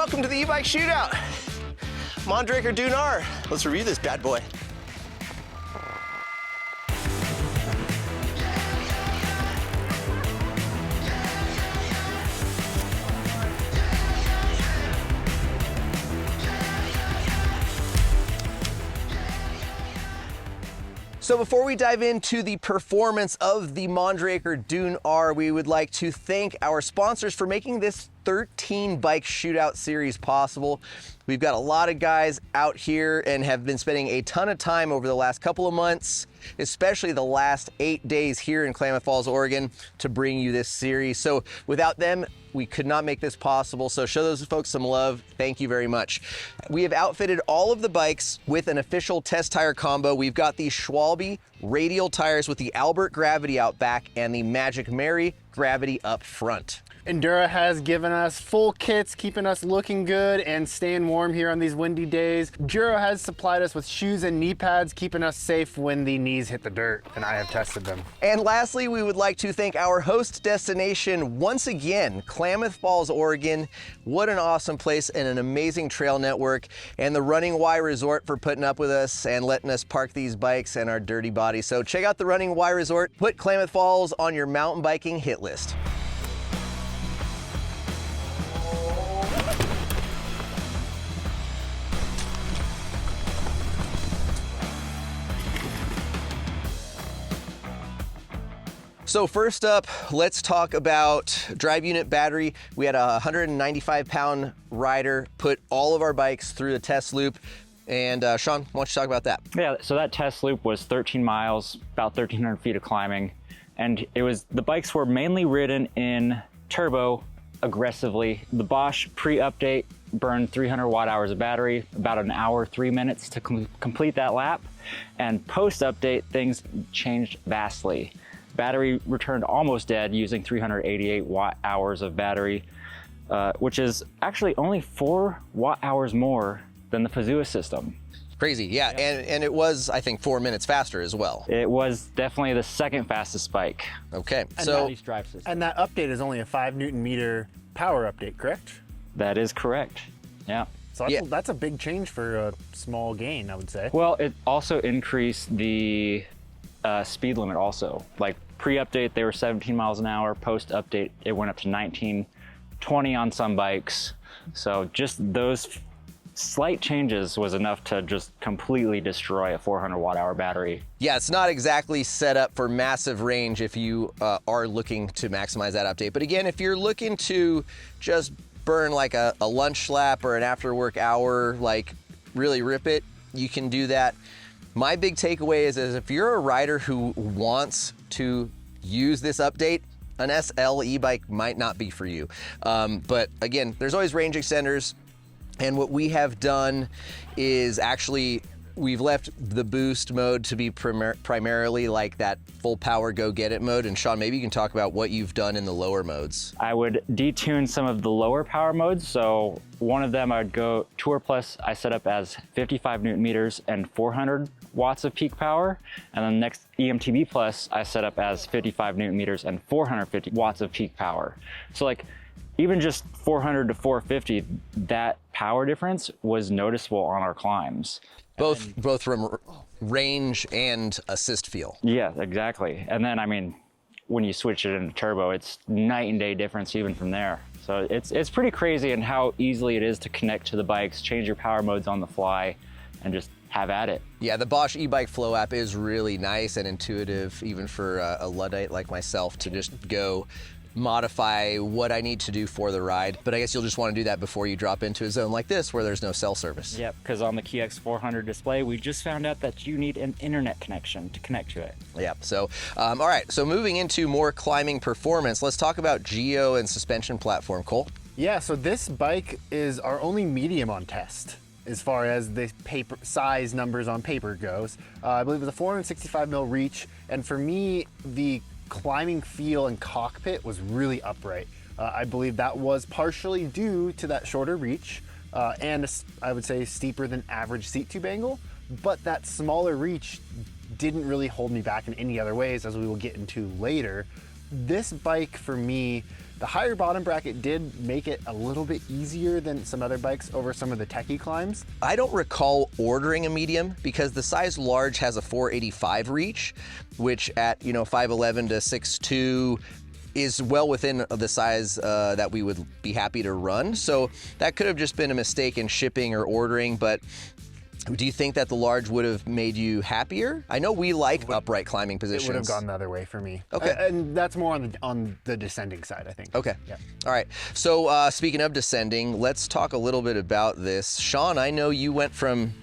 welcome to the e-bike shootout. Mondraker Dune R. Let's review this bad boy. So before we dive into the performance of the Mondraker Dune R, we would like to thank our sponsors for making this 13 bike shootout series possible. We've got a lot of guys out here and have been spending a ton of time over the last couple of months, especially the last 8 days here in Klamath Falls, Oregon, to bring you this series. So without them, we could not make this possible. So show those folks some love. Thank you very much. We have outfitted all of the bikes with an official test tire combo. We've got the Schwalbe radial tires with the Albert Gravity out back and the Magic Mary Gravity up front. Enduro has given us full kits, keeping us looking good and staying warm here on these windy days. Giro has supplied us with shoes and knee pads, keeping us safe when the knees hit the dirt, and I have tested them. And lastly, we would like to thank our host destination once again, Klamath Falls, Oregon. What an awesome place and an amazing trail network, and the Running Y Resort for putting up with us and letting us park these bikes and our dirty bodies. So check out the Running Y Resort. Put Klamath Falls on your mountain biking hit list. So first up, let's talk about drive unit battery. We had a 195-pound rider put all of our bikes through the test loop. And Sean, why don't you talk about that? Yeah, so that test loop was 13 miles, about 1,300 feet of climbing. And the bikes were mainly ridden in turbo aggressively. The Bosch pre-update burned 300 watt hours of battery, about an hour, 3 minutes to complete that lap. And post-update, things changed vastly. Battery returned almost dead using 388 watt hours of battery, which is actually only 4 watt hours more than the Fazua system. Crazy, yeah. And it was, I think, 4 minutes faster as well. It was definitely the second fastest bike. Okay, And so and that update is only a 5 Newton meter power update, correct? That is correct, yeah. So that's a big change for a small gain, I would say. Well, it also increased the speed limit also. Like pre-update, they were 17 miles an hour. Post-update, it went up to 19, 20 on some bikes. So just those slight changes was enough to just completely destroy a 400 watt hour battery. yeah, it's not exactly set up for massive range if you are looking to maximize that update. But again, if you're looking to just burn like a lunch lap or an after work hour, like really rip it, you can do that. My big takeaway is if you're a rider who wants to use this update, an SL e-bike might not be for you. But again, there's always range extenders. And what we have done is actually, we've left the boost mode to be primarily like that full power go get it mode. And Sean, maybe you can talk about what you've done in the lower modes. I would detune some of the lower power modes. So one of them, I'd go Tour Plus, I set up as 55 Newton meters and 400 watts of peak power. And then next eMTB Plus, I set up as 55 Newton meters and 450 watts of peak power. So like, even just 400 to 450, that power difference was noticeable on our climbs. Both from range and assist feel. Yeah, exactly. And then, I mean, when you switch it into turbo, it's night and day difference even from there. So it's pretty crazy in how easily it is to connect to the bikes, change your power modes on the fly, and just have at it. Yeah, the Bosch e-bike flow app is really nice and intuitive, even for a Luddite like myself, to just go modify what I need to do for the ride. But I guess you'll just want to do that before you drop into a zone like this where there's no cell service. Yep, because on the KX 400 display, we just found out that you need an internet connection to connect to it. Yeah, so, all right, so moving into more climbing performance, let's talk about Giro and suspension platform. Cole? Yeah, so this bike is our only medium on test as far as the paper size numbers on paper goes. I believe it was a 465 mil reach, and for me, the climbing feel and cockpit was really upright. I believe that was partially due to that shorter reach and I would say steeper than average seat tube angle, but that smaller reach didn't really hold me back in any other ways, as we will get into later. This bike for me The higher bottom bracket did make it a little bit easier than some other bikes over some of the techie climbs. I don't recall ordering a medium because the size large has a 485 reach, which at 5'11" to 6'2" is well within the size that we would be happy to run. So that could have just been a mistake in shipping or ordering, but do you think that the large would have made you happier? I know we like upright climbing positions. It would have gone the other way for me. Okay. And that's more on the descending side, I think. Okay. Yeah. All right. So speaking of descending, let's talk a little bit about this. Sean, I know you went from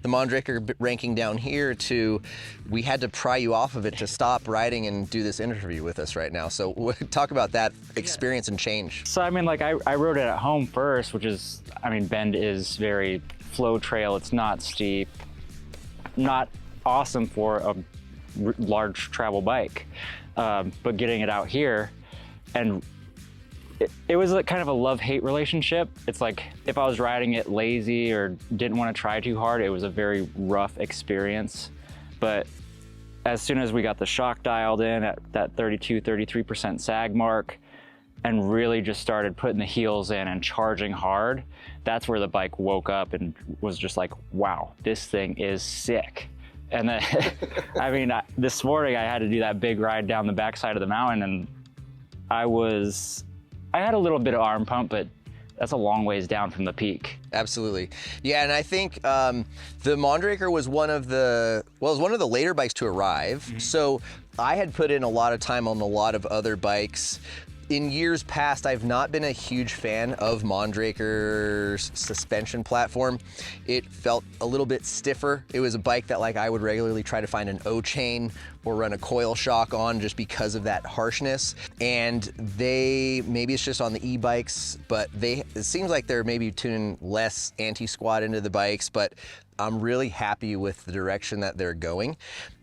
the Mondraker ranking down here to we had to pry you off of it to stop riding and do this interview with us right now. So talk about that experience and change. So I mean, like I rode it at home first, which is, I mean, Bend is very flow trail. It's not steep, not awesome for a large travel bike, but getting it out here, and it was like kind of a love-hate relationship. It's like if I was riding it lazy or didn't want to try too hard, it was a very rough experience. But as soon as we got the shock dialed in at that 33% sag mark and really just started putting the heels in and charging hard, that's where the bike woke up and was just like, wow, this thing is sick. And then, I mean, this morning I had to do that big ride down the backside of the mountain, and I had a little bit of arm pump, but that's a long ways down from the peak. Absolutely. Yeah, and I think the Mondraker was one of the later bikes to arrive. Mm-hmm. So I had put in a lot of time on a lot of other bikes. In years past, I've not been a huge fan of Mondraker's suspension platform. It felt a little bit stiffer. It was a bike that like I would regularly try to find an O-chain or run a coil shock on just because of that harshness. And maybe it's just on the e-bikes, but it seems like they're maybe tuning less anti-squat into the bikes, but I'm really happy with the direction that they're going.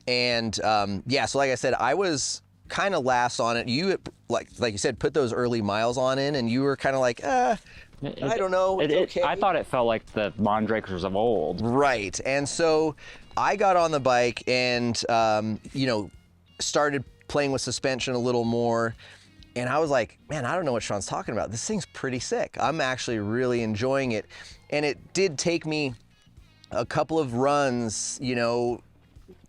And yeah, so like I said, I was kind of last on it. You, like you said, put those early miles on in, and you were kind of like, I don't know, it's okay. I thought it felt like the Mondrakers of old. Right, and so I got on the bike and, started playing with suspension a little more, and I was like, man, I don't know what Sean's talking about. This thing's pretty sick. I'm actually really enjoying it, and it did take me a couple of runs,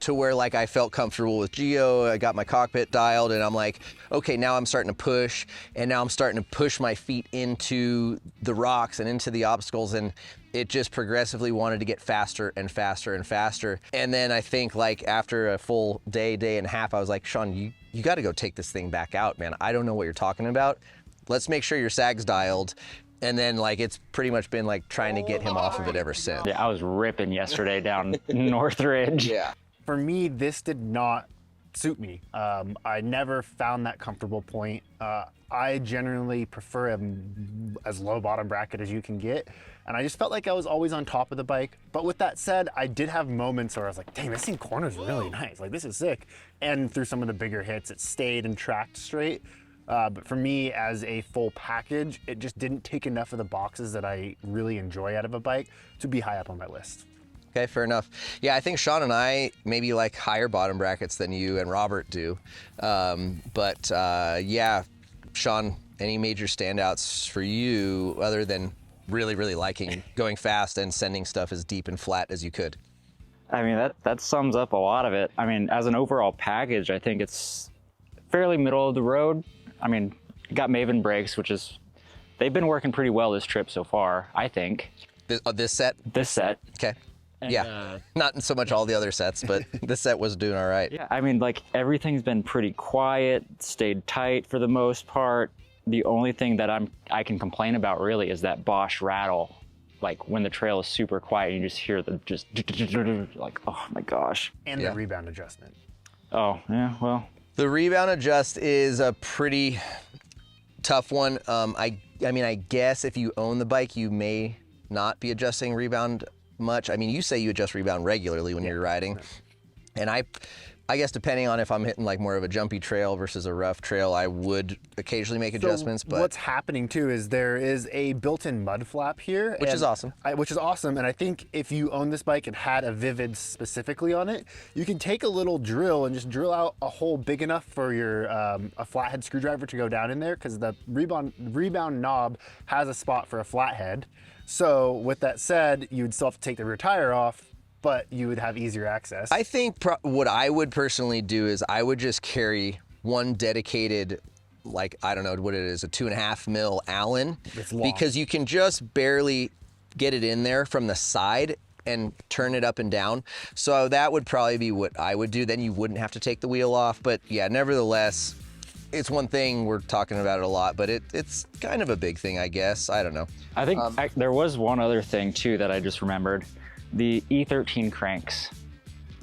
to where like I felt comfortable with Giro. I got my cockpit dialed and I'm like, okay, now I'm starting to push, and now I'm starting to push my feet into the rocks and into the obstacles, and it just progressively wanted to get faster and faster and faster. And then I think like after a full day and a half, I was like, Sean, you got to go take this thing back out, man. I don't know what you're talking about. Let's make sure your sag's dialed. And then like it's pretty much been like trying to get him off of it ever since. Yeah, I was ripping yesterday down Northridge. Yeah. For me, this did not suit me. I never found that comfortable point. I generally prefer as low bottom bracket as you can get, and I just felt like I was always on top of the bike. But with that said, I did have moments where I was like, dang, this thing corners really nice. Like, this is sick. And through some of the bigger hits, it stayed and tracked straight. But for me, as a full package, it just didn't tick enough of the boxes that I really enjoy out of a bike to be high up on my list. Okay, fair enough. Yeah, I think Sean and I maybe like higher bottom brackets than you and Robert do. Yeah, Sean, any major standouts for you other than really, really liking going fast and sending stuff as deep and flat as you could? I mean, that sums up a lot of it. I mean, as an overall package, I think it's fairly middle of the road. I mean, you got Maven brakes, they've been working pretty well this trip so far, I think. This set? This set. Okay. And, yeah, not so much all the other sets, but this set was doing all right. Yeah, I mean, like everything's been pretty quiet, stayed tight for the most part. The only thing that I can complain about really is that Bosch rattle. Like when the trail is super quiet, you just hear the like, oh my gosh. And the rebound adjustment. Oh, yeah, well. The rebound adjust is a pretty tough one. I mean, I guess if you own the bike, you may not be adjusting rebound much. I mean, you say you adjust rebound regularly when you're riding, and I guess depending on if I'm hitting like more of a jumpy trail versus a rough trail, I would occasionally make adjustments. But what's happening too is there is a built-in mud flap here, which is awesome. Which is awesome, and I think if you own this bike and had a Vivid specifically on it, you can take a little drill and just drill out a hole big enough for your a flathead screwdriver to go down in there, because the rebound knob has a spot for a flathead. So with that said, you would still have to take the rear tire off, but you would have easier access. I think what I would personally do is I would just carry one dedicated, like, I don't know what it is, a 2.5 mil Allen, because you can just barely get it in there from the side and turn it up and down. So that would probably be what I would do. Then you wouldn't have to take the wheel off. But yeah, nevertheless, it's one thing, we're talking about it a lot, but it's kind of a big thing, I guess. I don't know. I think there was one other thing too that I just remembered. The E13 cranks.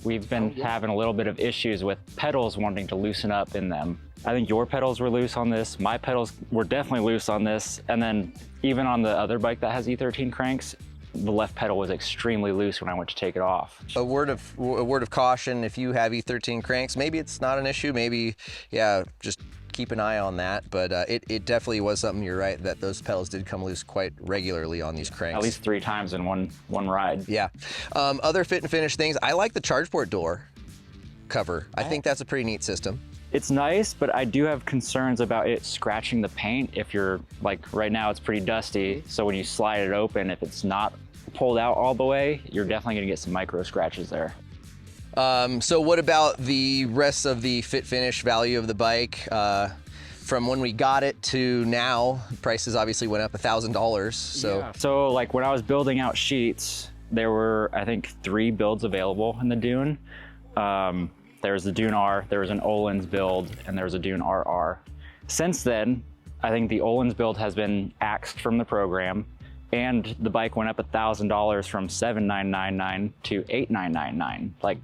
We've been having a little bit of issues with pedals wanting to loosen up in them. I think your pedals were loose on this. My pedals were definitely loose on this. And then even on the other bike that has E13 cranks, the left pedal was extremely loose when I went to take it off. A word of caution, if you have E13 cranks, maybe it's not an issue. Maybe, yeah, just keep an eye on that. But it definitely was something, you're right, that those pedals did come loose quite regularly on these cranks. At least 3 times in one ride. Yeah. Other fit and finish things, I like the charge port door cover. I think that's a pretty neat system. It's nice, but I do have concerns about it scratching the paint. If you're, like right now it's pretty dusty, so when you slide it open, if it's not pulled out all the way, you're definitely gonna get some micro scratches there. So what about the rest of the fit finish value of the bike? From when we got it to now, prices obviously went up $1,000. So yeah. So like when I was building out sheets, there were, I think, 3 builds available in the Dune. There was the Dune R, there was an Öhlins build, and there was a Dune RR. Since then, I think the Öhlins build has been axed from the program, and the bike went up $1,000 from $7,999 to $8,999. Like,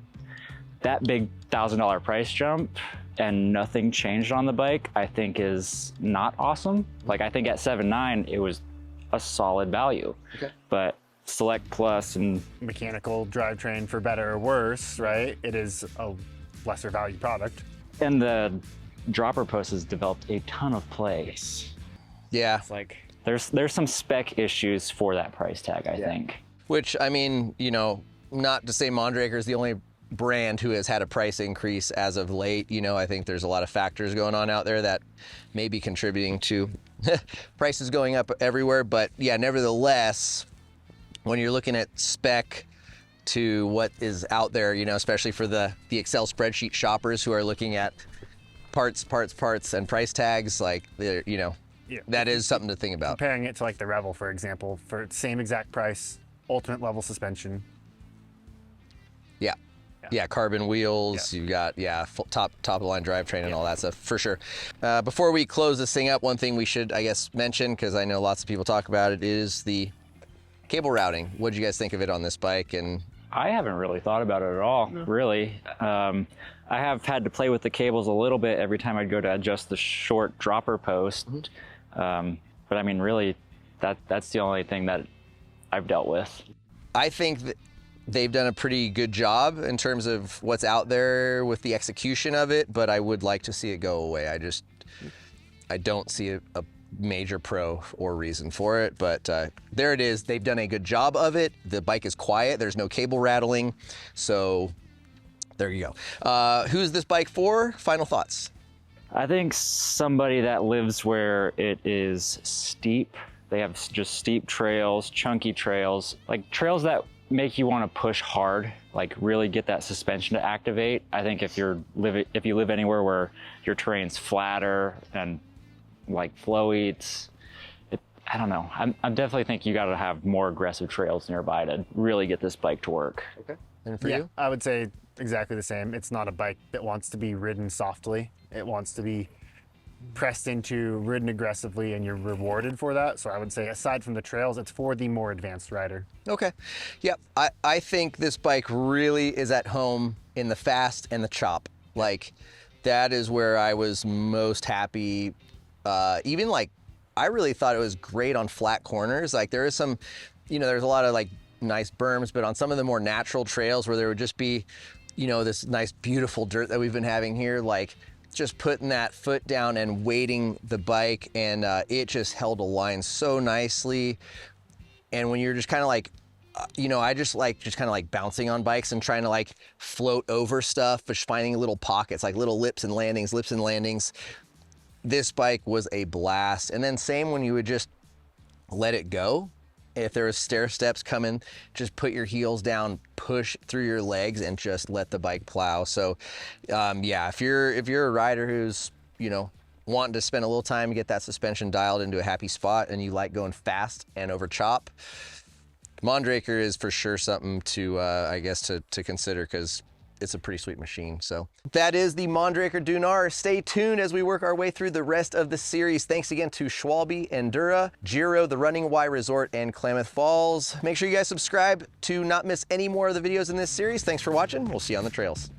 that big $1,000 price jump and nothing changed on the bike, I think is not awesome. Like, I think at $7,999, it was a solid value. Okay. But Select Plus and mechanical drivetrain, for better or worse, right? It is a lesser value product. And the dropper post has developed a ton of play. yeah, It's like there's some spec issues for that price tag, I think. which, I mean, you know, not to say Mondraker is the only brand who has had a price increase as of late. You know, I think there's a lot of factors going on out there that may be contributing to prices going up everywhere. But yeah, nevertheless, when you're looking at spec to what is out there, you know, especially for the Excel spreadsheet shoppers who are looking at parts, and price tags, like, they're, you know, that is something to think about. Comparing it to like the Revel, for example, for same exact price, ultimate level suspension. Yeah, carbon wheels, you've got, full top of the line drivetrain and all that stuff, for sure. Before we close this thing up, one thing we should, I guess, mention, because I know lots of people talk about it, is the cable routing. What did you guys think of it on this bike? And I haven't really thought about it at all, really. I have had to play with the cables a little bit every time I'd go to adjust the short dropper post. But I mean, really, that's the only thing that I've dealt with. I think that they've done a pretty good job in terms of what's out there with the execution of it, but I would like to see it go away. I don't see a major pro or reason for it, but there it is. They've done a good job of it. The bike is quiet. There's no cable rattling. So there you go. Who's this bike for? Final thoughts. I think somebody that lives where it is steep. They have just steep trails, chunky trails, like trails that make you want to push hard, like really get that suspension to activate. I think if you live anywhere where your terrain's flatter and like flowy, I don't know. I definitely think you got to have more aggressive trails nearby to really get this bike to work. Okay. And for you? I would say exactly the same. It's not a bike that wants to be ridden softly. It wants to be pressed into, ridden aggressively, and you're rewarded for that. So I would say, aside from the trails, it's for the more advanced rider. Okay. Yep. I think this bike really is at home in the fast and the chop. Like, that is where I was most happy. Even like, I really thought it was great on flat corners. Like, there is some, you know, there's a lot of like nice berms, but on some of the more natural trails where there would just be you know, this nice, beautiful dirt that we've been having here, like just putting that foot down and weighting the bike, and it just held a line so nicely. And when you're just kind of like, you know, I just like kind of like bouncing on bikes and trying to like float over stuff, just finding little pockets, like little lips and landings. This bike was a blast. And then same when you would just let it go. If there was stair steps coming, just put your heels down, push through your legs, and just let the bike plow. So yeah, if you're a rider who's, you know, wanting to spend a little time to get that suspension dialed into a happy spot, and you like going fast and over chop, Mondraker is for sure something to I guess to consider, because it's a pretty sweet machine. So that is the Mondraker Dune R. Stay tuned as we work our way through the rest of the series. Thanks again to Schwalbe, Enduro, Giro, the Running Y Resort, and Klamath Falls. Make sure you guys subscribe to not miss any more of the videos in this series. Thanks for watching. We'll see you on the trails.